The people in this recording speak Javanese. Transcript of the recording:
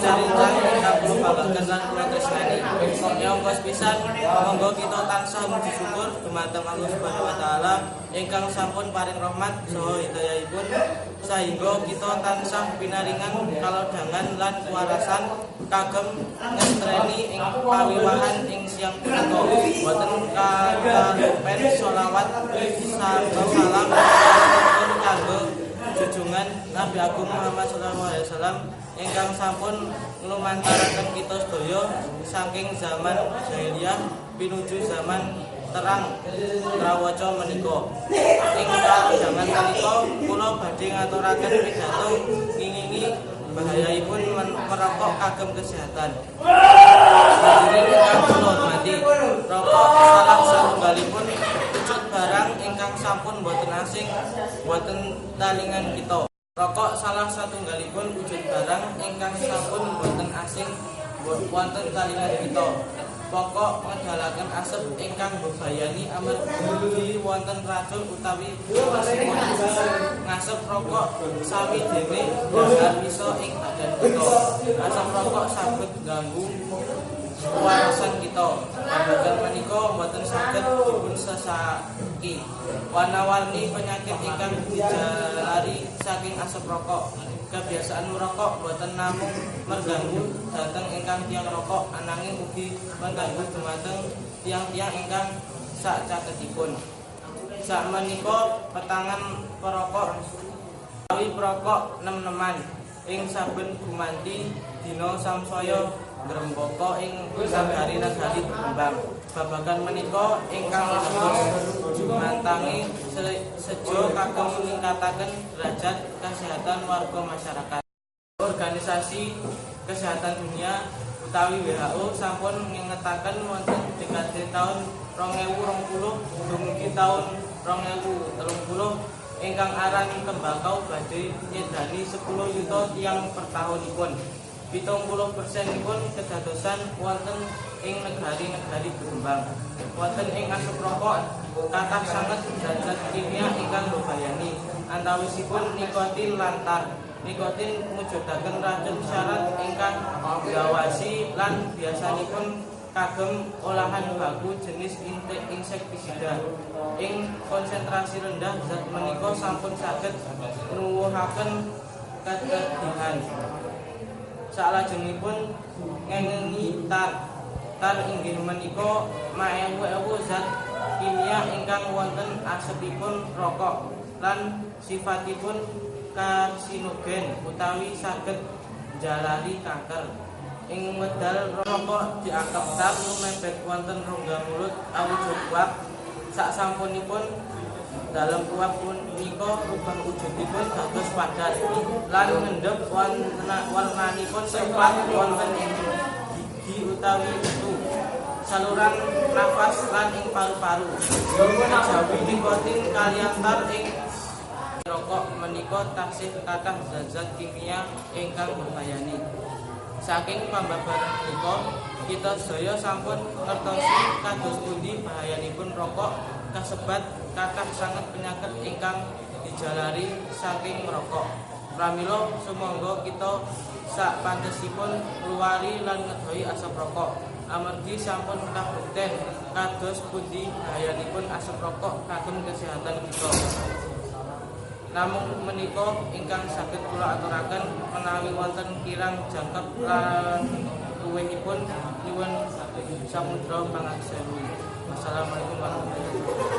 caritan ingkang kula babaken lan kula tresnani. Nyongkos pisan monggo kita tansah muji syukur dumateng Allah Subhanahu wa taala ingkang sampun paring rahmat saha hidayahipun sehingga kita tansah pinaringan kalodhangan lan kuwarasan kagem ngestreni ing pawiwahan ing siang punika. Boten kalupen sholawat salam kanggo junjungan Nabi Agung Muhammad sallallahu alaihi wasallam ingkang sampun nglumantaraken kita sedaya saking zaman jahiliyah pinuju zaman terang prawaca menika. Ing kalodhangan menika kula badhe ngaturaken pidato ngingingi bahayapun merokok kagem kesehatan. Hadirin ingkang kula hormati, rokok salah satunggalipun wujud barang ingkang sampun boten asing boten talingan kita. Rokok salah satunggalipun wujud barang ingkang sampun boten asing wonten talingan kita. Pokok ngedalaken asep ingkang bebayani amargi wonten racun utawi asipun ngasep rokok sami dene dasar bisa ing badan kita. Asap rokok saged ganggu kewarasan kita. Babagan menika boten saged dipun sesaki. Warna-warni penyakit ingkang dijalari saking asap rokok. Kebiasaan merokok boten namung mengganggu dhateng ingkang tiyang rokok ananging ugi mengganggu dumateng tiyang-tiyang ingkang sakcaketipun. Sakmenika petangan perokok utawi perokok nem-neman ing saben gumanti dina samsaya ngrembaka ing nagari-nagari berkembang. Babagan menika ingkang lebet jumantangi sejo kagem ningkataken derajat kesehatan warga masyarakat. Organisasi Kesehatan Dunia utawi WHO sampun ngingetaken wonten dekade taun 2020 dumugi taun 2030 ingkang aran tembakau badhe nyedani 10 yuta tiyang per tahunipun. 70% kedadosan wonten ing negari-negari berkembang. Wonten ing asap rokok kathah sanget zat kimia ingkang mbebayani. Antawisipun nikotin lan tar. Nikotin mujudaken racun syarat ingkang gawasi lan biasanipun kagem olahan baku jenis insektisida. Ing konsentrasi rendah zat menika sampun saged nuwuhaken kedadihan. Salajengipun ngenengi tar. Tar inggih menika maewu-ewu zat kimia ingkang wonten asepipun rokok lan sifatipun karsinogen utawi saged njalari kanker. Ing medal rokok dianggep tar lumebet wonten rongga mulut awujud uap. Saksampunipun dalam uap punika rubah wujudipun dados padat lan ngendhep warnanipun sepat wonten ing gigi utawi untu, saluran nafas lan ing paru-paru. Kejawi nikotin kaliyan tar ing rokok menika taksih kathah zat-zat kimia ingkang mbebayani. Saking pambabaran punika kita sedaya sampun ngertosi kados pundi bahayanipun rokok kasebat kathah sanget penyakit ingkang dijalari saking merokok. Pramila sumangga kita sak pantesipun ngluwari lan ngedohi asap rokok. Amargi sampun kabukten kados pundi bahayanipun asap rokok kagem kesehatan kita. Namung menika ingkang saged kula aturaken menawi wonten kirang jangkep lan luwihipun nyuwun samudra pangaksewu. Wassalamualaikum warahmatullahi wabarakatuh.